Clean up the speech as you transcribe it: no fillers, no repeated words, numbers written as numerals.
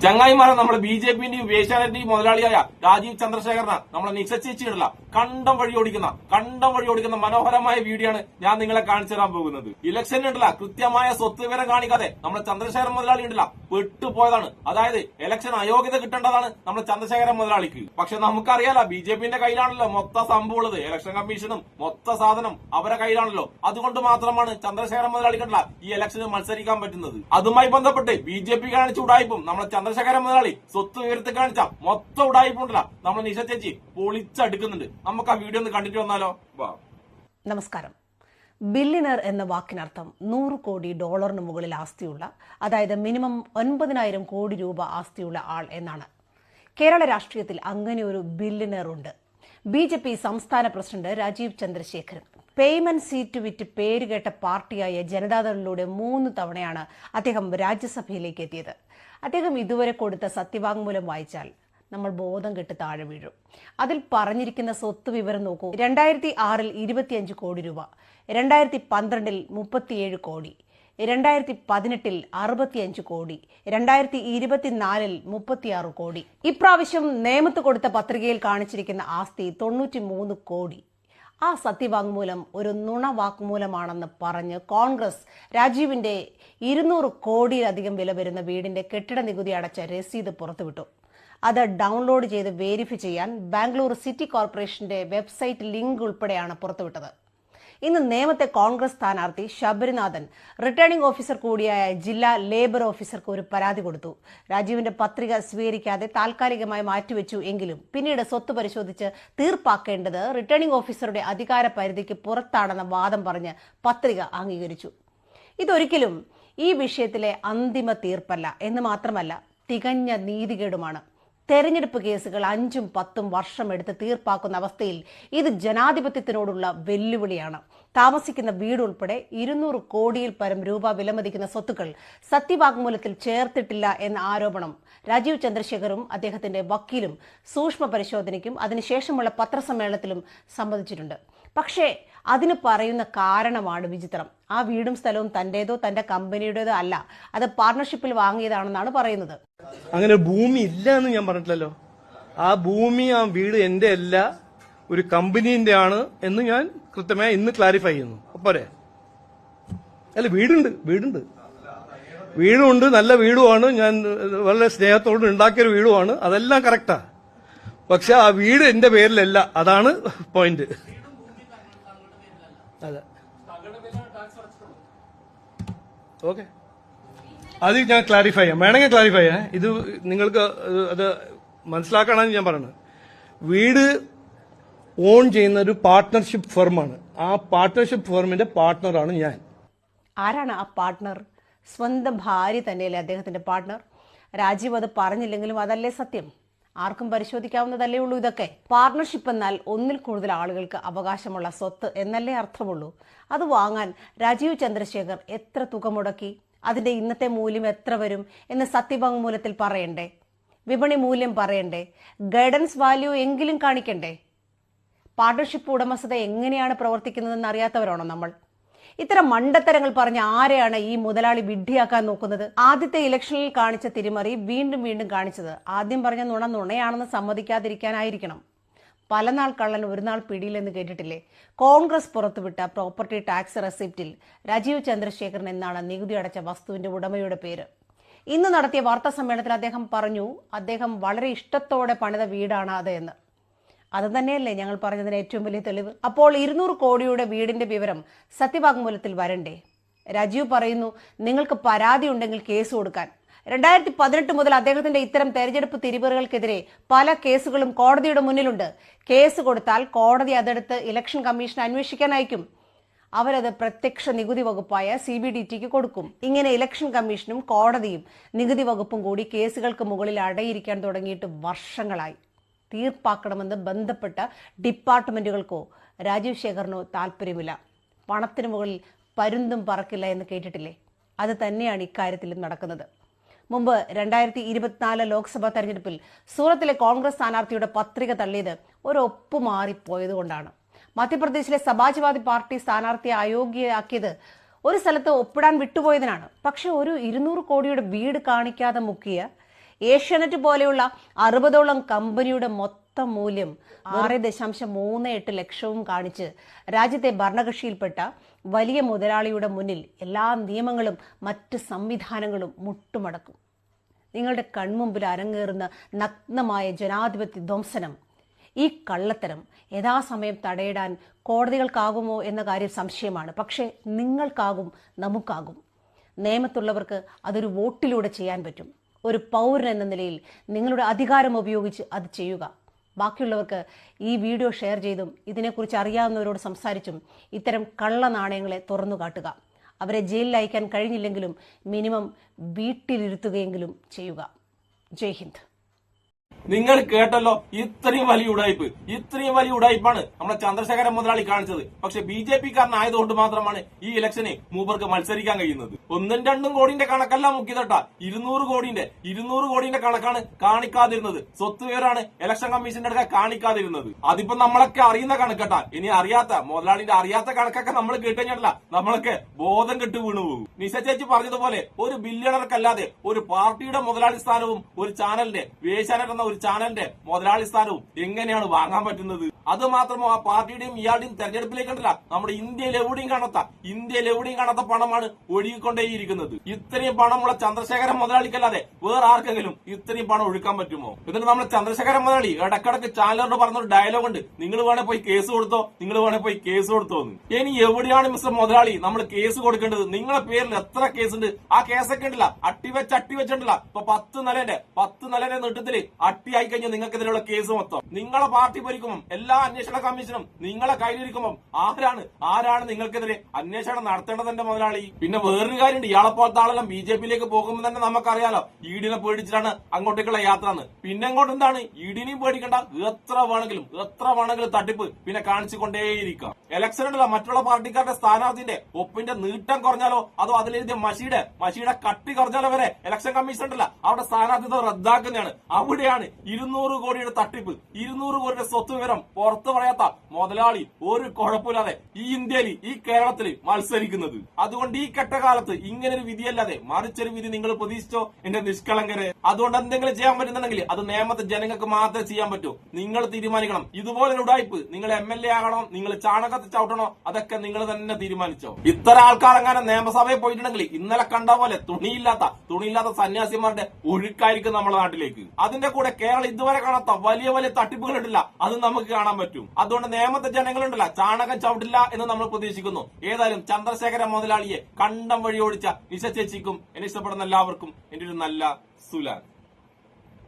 ചങ്ങായിമാരെ നമ്മുടെ BJPന്റെയും ഏഷ്യാനെറ്റിന്റെയും മുതലാളിയായ രാജീവ് ചന്ദ്രശേഖരന് നമ്മളെ നിശ്ചയിച്ചിട്ടില്ല കണ്ടം വഴി ഓടിക്കുന്ന മനോഹരമായ വീഡിയോ ആണ് ഞാൻ നിങ്ങളെ കാണിച്ചു തരാൻ പോകുന്നത്. ഇലക്ഷൻ ഉണ്ടല്ല കൃത്യമായ സ്വത്ത് വിവരം കാണിക്കാതെ നമ്മുടെ ചന്ദ്രശേഖരൻ മുതലാളി ഉണ്ടല്ല പെട്ടുപോയതാണ്. അതായത് ഇലക്ഷൻ അയോഗ്യത കിട്ടേണ്ടതാണ് നമ്മുടെ ചന്ദ്രശേഖരൻ മുതലാളിക്ക്. പക്ഷെ നമുക്കറിയാലോ BJPന്റെ കയ്യിലാണല്ലോ മൊത്ത സംഭവം ഉള്ളത്. ഇലക്ഷൻ കമ്മീഷനും മൊത്ത സാധനം അവരെ കയ്യിലാണല്ലോ. അതുകൊണ്ട് മാത്രമാണ് ചന്ദ്രശേഖരൻ മുതലാളിക്കല്ല ഈ ഇലക്ഷന് മത്സരിക്കാൻ പറ്റുന്നത്. അതുമായി ബന്ധപ്പെട്ട് BJP കാണിച്ച ഉടായ്പും നമ്മുടെ ചന്ദ്രശേഖരൻ മുതലാളി സ്വത്ത് വിവരത്തിൽ കാണിച്ച മൊത്തം ഉടായ്പുണ്ടല്ല നമ്മൾ നിശ ചേച്ചി പൊളിച്ചടുക്കുന്നുണ്ട്. നമുക്ക് ആ വീഡിയോ ഒന്ന് കണ്ടിട്ട് വന്നാലോ? നമസ്കാരം. ബില്യണർ എന്ന വാക്കിനർത്ഥം 100 കോടി ഡോളറിന് മുകളിൽ ആസ്തിയുള്ള, അതായത് മിനിമം 9,000 കോടി രൂപ ആസ്തിയുള്ള ആൾ എന്നാണ്. കേരള രാഷ്ട്രീയത്തിൽ അങ്ങനെ ഒരു ബില്യണർ ഉണ്ട്. BJP സംസ്ഥാന president Rajeev Chandrasekharan. Payment seat വിറ്റ് പേരുകേട്ട പാർട്ടിയായ ജനതാദളിലൂടെ 3 തവണയാണ് അദ്ദേഹം രാജ്യസഭയിലേക്ക് എത്തിയത്. അദ്ദേഹം ഇതുവരെ കൊടുത്ത സത്യവാങ്മൂലം വായിച്ചാൽ നമ്മൾ ബോധം കെട്ട് താഴെ വീഴും. അതിൽ പറഞ്ഞിരിക്കുന്ന സ്വത്ത് വിവരം നോക്കൂ. 2006 25 കോടി രൂപ, 2012 37 കോടി, 2018 65 കോടി, 2024 36 കോടി. ഇപ്രാവശ്യം നേമത്ത് കൊടുത്ത പത്രികയിൽ കാണിച്ചിരിക്കുന്ന ആസ്തി 93 കോടി. ആ സത്യവാങ്മൂലം ഒരു നുണ വാക്മൂലമാണെന്ന് പറഞ്ഞ് കോൺഗ്രസ് രാജീവിന്റെ 200 കോടിയിലധികം വില വരുന്ന വീടിന്റെ കെട്ടിട നികുതി അടച്ച രസീത് പുറത്തുവിട്ടു. അത് ഡൗൺലോഡ് ചെയ്ത് വെരിഫൈ ചെയ്യാൻ ബാംഗ്ലൂർ സിറ്റി കോർപ്പറേഷന്റെ വെബ്സൈറ്റ് ലിങ്ക് ഉൾപ്പെടെയാണ് പുറത്തുവിട്ടത്. ഇന്ന് നേമത്തെ കോൺഗ്രസ് സ്ഥാനാർത്ഥി ശബരിനാഥൻ റിട്ടേണിംഗ് ഓഫീസർ കൂടിയായ ജില്ലാ ലേബർ ഓഫീസർക്ക് ഒരു പരാതി കൊടുത്തു. രാജീവിന്റെ പത്രിക സ്വീകരിക്കാതെ താൽക്കാലികമായി മാറ്റിവെച്ചു എങ്കിലും പിന്നീട് സ്വത്ത് പരിശോധിച്ച് തീർപ്പാക്കേണ്ടത് റിട്ടേണിംഗ് ഓഫീസറുടെ അധികാര പരിധിക്ക് പുറത്താണെന്ന വാദം പറഞ്ഞ് പത്രിക അംഗീകരിച്ചു. ഇതൊരിക്കലും ഈ വിഷയത്തിലെ അന്തിമ തീർപ്പല്ല എന്ന് മാത്രമല്ല തികഞ്ഞ നീതികേടുമാണ്. തെരഞ്ഞെടുപ്പ് കേസുകൾ 5ഉം 10ഉം വർഷം എടുത്ത് തീർപ്പാക്കുന്ന അവസ്ഥയിൽ ഇത് ജനാധിപത്യത്തിനോടുള്ള വെല്ലുവിളിയാണ്. താമസിക്കുന്ന വീട് ഉൾപ്പെടെ 200 കോടിയിൽ പരം രൂപ വിലമതിക്കുന്ന സ്വത്തുക്കൾ സത്യവാങ്മൂലത്തിൽ ചേർത്തിട്ടില്ല എന്ന ആരോപണം രാജീവ് ചന്ദ്രശേഖറും അദ്ദേഹത്തിന്റെ വക്കീലും സൂക്ഷ്മ പരിശോധനയ്ക്കും അതിനുശേഷമുള്ള പത്രസമ്മേളനത്തിലും സമ്മതിച്ചിട്ടുണ്ട്. പക്ഷേ അതിന് പറയുന്ന കാരണമാണ് വിചിത്രം. ആ വീടും സ്ഥലവും തന്റേതോ തന്റെ കമ്പനിയുടേതോ അല്ല, അത് പാർട്ണർഷിപ്പിൽ വാങ്ങിയതാണെന്നാണ് പറയുന്നത്. അങ്ങനെ ഭൂമി ഇല്ല എന്ന് ഞാൻ പറഞ്ഞിട്ടില്ലല്ലോ. ആ ഭൂമി, ആ വീട് എന്റെ അല്ല, ഒരു കമ്പനീന്റെ ആണ് എന്ന് ഞാൻ കൃത്യമായി ഇന്ന് ക്ലാരിഫൈ ചെയ്യുന്നു. പോരെ? അല്ല, വീടുണ്ട്, നല്ല വീടുമാണ്. ഞാൻ വളരെ സ്നേഹത്തോട് ഉണ്ടാക്കിയൊരു വീടുമാണ്. അതെല്ലാം കറക്റ്റാ. പക്ഷെ ആ വീട് എന്റെ പേരിലല്ല. അതാണ് പോയിന്റ്. അതെ, ഓക്കെ. അത് ഞാൻ ക്ലാരിഫൈ ചെയ്യാം, വേണമെങ്കിൽ ക്ലാരിഫൈ ചെയ്യാം. ഇത് നിങ്ങൾക്ക് അത് മനസ്സിലാക്കണമെന്ന് ഞാൻ പറയുന്നത്. വീട് ഓൺ ചെയ്യുന്ന ഒരു പാർട്ട്ണർഷിപ്പ് ഫേമാണ്. ആ പാർട്ട്ണർഷിപ്പ് ഫേമിന്റെ പാർട്ട്ണറാണ് ഞാൻ. ആരാണ് ആ പാർട്ട്ണർ? സ്വന്തം ഭാര്യ തന്നെയല്ലേ അദ്ദേഹത്തിന്റെ പാർട്ട്ണർ? രാജീവ് അത് പറഞ്ഞില്ലെങ്കിലും അതല്ലേ സത്യം? ആർക്കും പരിശോധിക്കാവുന്നതല്ലേ ഉള്ളൂ ഇതൊക്കെ. പാർട്ണർഷിപ്പ് എന്നാൽ ഒന്നിൽ കൂടുതൽ ആളുകൾക്ക് അവകാശമുള്ള സ്വത്ത് എന്നല്ലേ അർത്ഥമുള്ളൂ. അത് വാങ്ങാൻ രാജീവ് ചന്ദ്രശേഖർ എത്ര തുക മുടക്കി, അതിന്റെ ഇന്നത്തെ മൂല്യം എത്ര വരും എന്ന് സത്യവാങ്മൂലത്തിൽ പറയണ്ടേ? വിപണി മൂല്യം പറയണ്ടേ? ഗൈഡൻസ് വാല്യൂ എങ്കിലും കാണിക്കണ്ടേ? പാർട്ണർഷിപ്പ് ഉടമസ്ഥത എങ്ങനെയാണ് പ്രവർത്തിക്കുന്നതെന്ന് അറിയാത്തവരാണോ നമ്മൾ? ഇത്തരം മണ്ടത്തരങ്ങൾ പറഞ്ഞ ആരെയാണ് ഈ മുതലാളി വിഡ്ഢിയാക്കാൻ നോക്കുന്നത്? ആദ്യത്തെ ഇലക്ഷനിൽ കാണിച്ച തിരിമറി വീണ്ടും കാണിച്ചത് ആദ്യം പറഞ്ഞ നുണയാണെന്ന് സമ്മതിക്കാതിരിക്കാനായിരിക്കണം. പല നാൾ കള്ളൻ ഒരു നാൾ പിടിയിലെന്ന് കേട്ടിട്ടില്ലേ? കോൺഗ്രസ് പുറത്തുവിട്ട പ്രോപ്പർട്ടി ടാക്സ് റെസിപ്റ്റിൽ രാജീവ് ചന്ദ്രശേഖരൻ എന്നാണ് നികുതി അടച്ച വസ്തുവിന്റെ ഉടമയുടെ പേര്. ഇന്ന് നടത്തിയ വാർത്താ സമ്മേളനത്തിൽ അദ്ദേഹം പറഞ്ഞു അദ്ദേഹം വളരെ ഇഷ്ടത്തോടെ പണിത വീടാണ് അത് എന്ന്. അത് തന്നെയല്ലേ ഞങ്ങൾ പറഞ്ഞതിന് ഏറ്റവും വലിയ തെളിവ്? അപ്പോൾ 200 കോടിയുടെ വീടിന്റെ വിവരം സത്യവാങ്മൂലത്തിൽ വരണ്ടേ? രാജീവ് പറയുന്നു നിങ്ങൾക്ക് പരാതി ഉണ്ടെങ്കിൽ കേസ് കൊടുക്കാൻ. 2018 മുതൽ അദ്ദേഹത്തിന്റെ ഇത്തരം തെരഞ്ഞെടുപ്പ് തിരിമറികൾക്കെതിരെ പല കേസുകളും കോടതിയുടെ മുന്നിലുണ്ട്. കേസ് കൊടുത്താൽ കോടതി അതെടുത്ത് ഇലക്ഷൻ കമ്മീഷൻ അന്വേഷിക്കാൻ അയക്കും. അവരത് പ്രത്യക്ഷ നികുതി വകുപ്പായ CBDTക്ക് കൊടുക്കും. ഇങ്ങനെ ഇലക്ഷൻ കമ്മീഷനും കോടതിയും നികുതി വകുപ്പും കൂടി കേസുകൾക്ക് മുകളിൽ അടയിരിക്കാൻ തുടങ്ങിയിട്ട് വർഷങ്ങളായി. തീർപ്പാക്കണമെന്ന് ബന്ധപ്പെട്ട ഡിപ്പാർട്ട്മെന്റുകൾക്കോ രാജീവ് ശേഖറിനോ താല്പര്യമില്ല. പണത്തിന് മുകളിൽ പരുന്തും പറക്കില്ല എന്ന് കേട്ടിട്ടില്ലേ? അത് തന്നെയാണ് ഇക്കാര്യത്തിലും നടക്കുന്നത്. മുമ്പ് 2024 ലോക്സഭാ തെരഞ്ഞെടുപ്പിൽ സൂറത്തിലെ കോൺഗ്രസ് സ്ഥാനാർത്ഥിയുടെ പത്രിക തള്ളിയത് ഒരൊപ്പ് മാറിപ്പോയതുകൊണ്ടാണ്. മധ്യപ്രദേശിലെ സമാജ്വാദി പാർട്ടി സ്ഥാനാർത്ഥിയെ അയോഗ്യയാക്കിയത് ഒരു സ്ഥലത്ത് ഒപ്പിടാൻ വിട്ടുപോയതിനാണ്. പക്ഷെ ഒരു 200 കോടിയുടെ വീട് കാണിക്കാതെ മുക്കിയ ഏഷ്യാനെറ്റ് പോലെയുള്ള 60ഓളം കമ്പനിയുടെ മൊത്തം മൂല്യം 6.38 ലക്ഷവും കാണിച്ച് രാജ്യത്തെ ഭരണകക്ഷിയിൽപ്പെട്ട വലിയ മുതലാളിയുടെ മുന്നിൽ എല്ലാ നിയമങ്ങളും മറ്റ് സംവിധാനങ്ങളും മുട്ടുമടക്കും. നിങ്ങളുടെ കൺമുമ്പിൽ അരങ്ങേറുന്ന നഗ്നമായ ജനാധിപത്യ ധ്വംസനം, ഈ കള്ളത്തരം യഥാസമയം തടയിടാൻ കോടതികൾക്കാകുമോ എന്ന കാര്യം സംശയമാണ്. പക്ഷേ നിങ്ങൾക്കാകും, നമുക്കാകും. നിയമത്തുള്ളവർക്ക് അതൊരു വോട്ടിലൂടെ ചെയ്യാൻ പറ്റും. ഒരു പൗരൻ എന്ന നിലയിൽ നിങ്ങളുടെ അധികാരം ഉപയോഗിച്ച് അത് ചെയ്യുക. ബാക്കിയുള്ളവർക്ക് ഈ വീഡിയോ ഷെയർ ചെയ്തും ഇതിനെക്കുറിച്ച് അറിയാവുന്നവരോട് സംസാരിച്ചും ഇത്തരം കള്ള നാണയങ്ങളെ തുറന്നു കാട്ടുക. അവരെ ജയിലിൽ അയക്കാൻ കഴിഞ്ഞില്ലെങ്കിലും മിനിമം വീട്ടിലിരുത്തുകയെങ്കിലും ചെയ്യുക. ജയ് ഹിന്ദ്. നിങ്ങൾ കേട്ടല്ലോ, ഇത്രയും വലിയ ഉടായ്പാണ് നമ്മുടെ ചന്ദ്രശേഖരൻ മുതലാളി കാണിച്ചത്. പക്ഷെ BJP കാരനായതുകൊണ്ട് മാത്രമാണ് ഈ ഇലക്ഷന് മൂപ്പർക്ക് മത്സരിക്കാൻ കഴിയുന്നത്. 1-2 കോടിന്റെ കണക്കല്ല മുക്കിയതട്ട, 200 കോടിന്റെ കണക്കാണ് കാണിക്കാതിരുന്നത്. സ്വത്ത് വിവരാണ് ഇലക്ഷൻ കമ്മീഷന്റെ അടുക്ക കാണിക്കാതിരുന്നത്. അതിപ്പോ നമ്മളൊക്കെ അറിയുന്ന കണക്കട്ട. ഇനി മുതലാളിന്റെ അറിയാത്ത കണക്കൊക്കെ നമ്മൾ കേട്ടുകഴിഞ്ഞാൽ നമ്മളൊക്കെ ബോധം കെട്ട് വീണു പോകും. നിശ ചേച്ചി പറഞ്ഞതുപോലെ ഒരു ബില്യണർക്കല്ലാതെ ഒരു പാർട്ടിയുടെ മുതലാളി സ്ഥാനവും ഒരു ചാനലിന്റെ ഏഷ്യാനെറ്റ് എന്ന ഒരു ചാനലിന്റെ മുതലാളി സ്ഥാനവും എങ്ങനെയാണ് വാങ്ങാൻ പറ്റുന്നത്? അത് മാത്രമോ ആ പാർട്ടിയുടെയും ഇയാളുടെയും തെരഞ്ഞെടുപ്പിലേക്കുണ്ടല്ല നമ്മുടെ ഇന്ത്യയിൽ എവിടെയും കാണാത്ത പണമാണ് ഒഴുകിക്കൊണ്ടേയിരിക്കുന്നത്. ഇത്രയും പണമുള്ള ചന്ദ്രശേഖരൻ മുതലാളിക്കല്ലാതെ വേറെ ആർക്കെങ്കിലും ഇത്രയും പണം ഒഴുക്കാൻ പറ്റുമോ? എന്നിട്ട് നമ്മുടെ ചന്ദ്രശേഖരൻ മുതലാളി ഇടക്കിടക്ക് ചാനലിനോട് പറഞ്ഞൊരു ഡയലോഗ് ഉണ്ട്, നിങ്ങൾ വേണേ പോയി കേസ് കൊടുത്തോ എന്ന്. ഇനി എവിടെയാണ് മിസ്റ്റർ മുതലാളി നമ്മൾ കേസ് കൊടുക്കേണ്ടത്? നിങ്ങളെ പേരിൽ എത്ര കേസുണ്ട്? ആ കേസൊക്കെ ഉണ്ടല്ല അട്ടിവെച്ചിട്ടില്ല. ഇപ്പൊ 10 നിലന്റെ നീട്ടത്തില് അട്ടിയായി കഴിഞ്ഞാൽ നിങ്ങൾക്കെതിരെയുള്ള കേസ് മൊത്തം നിങ്ങളെ പാർട്ടി ഭരിക്കുമ്പോൾ എല്ലാ അന്വേഷണ കമ്മീഷനും നിങ്ങളെ കയ്യിലിരിക്കുമ്പോൾ ആരാണ് നിങ്ങൾക്കെതിരെ അന്വേഷണം നടത്തേണ്ടതിന്റെ മുതലാളി? പിന്നെ വേറൊരു കാര്യമുണ്ട്, ഇയാളെപ്പോലത്തെ ആളെല്ലാം BJPയിലേക്ക് പോകുമ്പോൾ തന്നെ നമുക്കറിയാലോ ഇഡിനെ പേടിച്ചിട്ടാണ് അങ്ങോട്ടേക്കുള്ള യാത്ര എന്ന്. പിന്നെ അങ്ങോട്ട് എന്താണ്, ഇഡിനെയും പേടിക്കണ്ട, എത്ര വേണമെങ്കിലും തട്ടിപ്പ് പിന്നെ കാണിച്ചുകൊണ്ടേയിരിക്കാം. ഇലക്ഷൻ ഉണ്ടല്ലോ മറ്റുള്ള പാർട്ടിക്കാരുടെ സ്ഥാനാർത്ഥിന്റെ ഒപ്പിന്റെ നീട്ടം കുറഞ്ഞാലോ അതോ അതിലെഴുതിയ മഷിയുടെ കട്ടി കുറഞ്ഞാലോ വരെ ഇലക്ഷൻ കമ്മീഷൻ ഉണ്ടല്ല അവിടെ സ്ഥാനാർത്ഥിത്വം റദ്ദാക്കുന്നതാണ്. അവിടെയാണ് 200 കോടിയുടെ തട്ടിപ്പ്, 200 കോടിയുടെ സ്വത്ത് വിവരം പുറത്തു പറയാത്ത മുതലാളി ഒരു കുഴപ്പമില്ലാതെ ഈ ഇന്ത്യയിൽ ഈ കേരളത്തിൽ മത്സരിക്കുന്നത്. അതുകൊണ്ട് ഈ കെട്ടകാലത്ത് ഇങ്ങനെ ഒരു വിധിയല്ലാതെ മറിച്ചൊരു വിധി നിങ്ങൾ പ്രതീക്ഷിച്ചോ എന്റെ നിഷ്കളങ്കരെ? അതുകൊണ്ട് എന്തെങ്കിലും ചെയ്യാൻ പറ്റുന്നുണ്ടെങ്കിൽ അത് നിയമത്തെ ജനങ്ങൾക്ക് മാത്രമേ ചെയ്യാൻ പറ്റൂ. നിങ്ങൾ തീരുമാനിക്കണം. ഇതുപോലൊരു ഉടായ്പ് നിങ്ങൾ MLA ആകണോ, നിങ്ങൾ ചാണകത്തിൽ ചവിട്ടണോ, അതൊക്കെ നിങ്ങൾ തന്നെ തീരുമാനിച്ചോ. ഇത്തരം ആൾക്കാർ അങ്ങനെ നിയമസഭയിൽ പോയിട്ടുണ്ടെങ്കിൽ ഇന്നലെ കണ്ട പോലെ തുണിയില്ലാത്ത സന്യാസിമാരുടെ ഒഴുക്കായിരിക്കും നമ്മുടെ നാട്ടിലേക്ക്. അതിന്റെ കൂടെ കേരളം ഇതുവരെ കാണാത്ത വലിയ തട്ടിപ്പുകൾ ഉണ്ടല്ല, അത് നമുക്ക് കാണാൻ പറ്റും. അതുകൊണ്ട് നിയമത്തെ ജനങ്ങളുണ്ടല്ല ചാണകം ചവിട്ടില്ല എന്ന് നമ്മൾ പ്രതീക്ഷിക്കുന്നു. ഏതായാലും ചന്ദ്രശേഖര മുതലാളിയെ കണ്ടം വഴി ഓടിച്ച നിശ ചേച്ചിക്കും എന്നെ ഇഷ്ടപ്പെടുന്ന എല്ലാവർക്കും എന്റെ ഒരു നല്ല സുലാൻ.